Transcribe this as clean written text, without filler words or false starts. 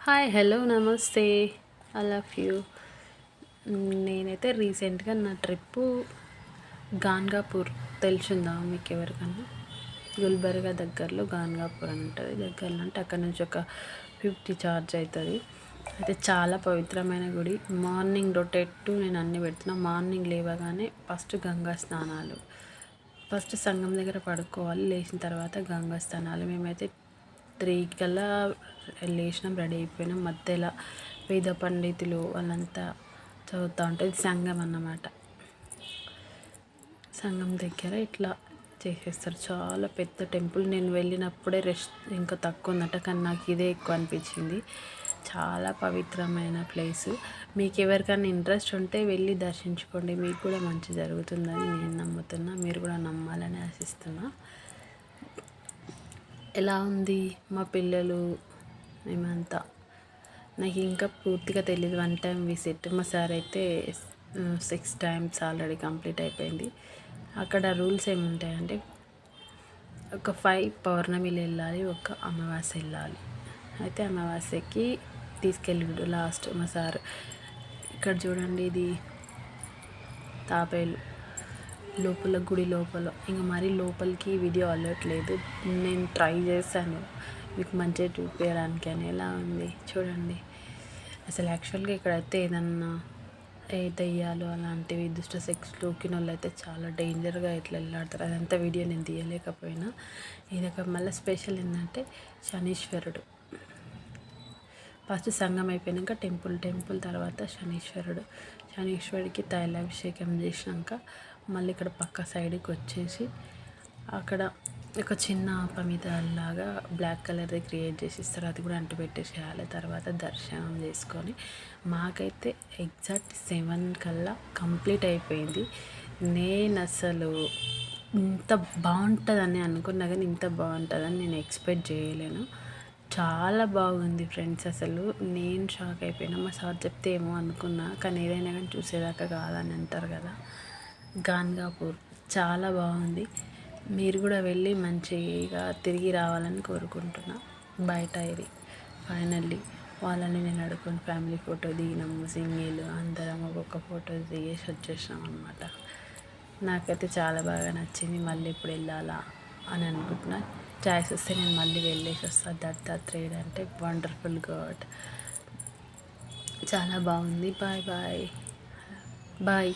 Hi hello నమస్తే. I love you. నేనైతే రీసెంట్గా నా ట్రిప్పు గాన్గాపూర్ తెలిసిందా మీకు ఎవరికన్నా? గుల్బర్గా దగ్గరలో గాన్గాపూర్ అని ఉంటుంది. దగ్గరలో అంటే అక్కడ నుంచి ఒక 50 ఛార్జ్ అవుతుంది. అయితే చాలా పవిత్రమైన గుడి. మార్నింగ్ రొటేట్ నేను అన్నీ పెడుతున్నా. మార్నింగ్ లేవగానే ఫస్ట్ గంగా స్నానాలు, ఫస్ట్ సంగం దగ్గర పడుకోవాలి. లేచిన తర్వాత గంగా స్నానాలు. మేమైతే 3 కల్లా లేచినాం, రెడీ అయిపోయినాం. మధ్యలో వేద పండితులు వాళ్ళంతా చదువుతూ ఉంటుంది. సంఘం అన్నమాట. సంఘం దగ్గర ఇట్లా చేసేస్తారు. చాలా పెద్ద టెంపుల్. నేను వెళ్ళినప్పుడే రెస్ట్ ఇంకా తక్కువ ఉందట, కానీ నాకు ఇదే ఎక్కువ అనిపించింది. చాలా పవిత్రమైన ప్లేసు. మీకు ఎవరికైనా ఇంట్రెస్ట్ ఉంటే వెళ్ళి దర్శించుకోండి. మీకు కూడా మంచి జరుగుతుందని నేను నమ్ముతున్నా. మీరు కూడా నమ్మాలని ఆశిస్తున్నా. ఎలా ఉంది మా పిల్లలు మేమంతా? నాకు ఇంకా పూర్తిగా తెలియదు. 1 టైం విజిట్. మా సార్ అయితే 6 టైమ్స్ ఆల్రెడీ కంప్లీట్ అయిపోయింది. అక్కడ రూల్స్ ఏముంటాయంటే ఒక 5 పౌర్ణమిలు వెళ్ళాలి, ఒక అమావాస్య వెళ్ళాలి. అయితే అమావాస్యకి తీసుకెళ్ళిండు లాస్ట్ మా సార్. ఇక్కడ చూడండి, ఇది తాపేలు లోపల, గుడి లోపల. ఇంక మరీ లోపలికి వీడియో అలవట్లేదు. నేను ట్రై చేశాను మీకు మంచిగా చూపించడానికి. అని ఎలా ఉంది చూడండి. అసలు యాక్చువల్గా ఇక్కడైతే ఏదన్నా దెయ్యాలు అలాంటివి దుష్ట శక్తులకి వాళ్ళు అయితే చాలా డేంజర్గా ఇట్లా వెళ్ళాడతారు. అదంతా వీడియో నేను తీయలేకపోయినా. ఇదొక మళ్ళీ స్పెషల్ ఏంటంటే శనీశ్వరుడు. ఫస్ట్ సంగం అయిపోయాక టెంపుల్ తర్వాత శనీశ్వరుడికి తైలాభిషేకం చేసినాక మళ్ళీ ఇక్కడ పక్క సైడ్కి వచ్చేసి అక్కడ ఒక చిన్న లాగా బ్లాక్ కలర్ది క్రియేట్ చేసి ఇస్తారు. అది కూడా అంటు పెట్టేసేయాలి. తర్వాత దర్శనం చేసుకొని మాకైతే ఎగ్జాక్ట్ 7 కల్లా కంప్లీట్ అయిపోయింది. నేను అసలు ఇంత బాగుంటుందని అనుకున్నా, కానీ ఇంత బాగుంటుందని నేను ఎక్స్పెక్ట్ చేయలేను. చాలా బాగుంది ఫ్రెండ్స్. అసలు నేను షాక్ అయిపోయినా. మా సార్ చెప్తే ఏమో అనుకున్నా, కానీ ఏదైనా కానీ చూసేదాకా కాదని అంటారు కదా. గాన్గాపూర్ చాలా బాగుంది. మీరు కూడా వెళ్ళి మంచిగా తిరిగి రావాలని కోరుకుంటున్నా. బయట ఇది ఫైనల్లీ వాళ్ళని నేను అడుగుని ఫ్యామిలీ ఫోటో దిగినాము. సింగిల్ అందరం ఒక్కొక్క ఫోటో దిగేసి వచ్చేసాం అనమాట. నాకైతే చాలా బాగా నచ్చింది. మళ్ళీ ఇప్పుడు వెళ్ళాలా అని అనుకుంటున్నా. ఛాయిస్ వస్తే నేను మళ్ళీ వెళ్ళేసి వస్తాను. దత్తాత్రేయుడు అంటే వండర్ఫుల్ గాడ్. చాలా బాగుంది. Bye bye bye.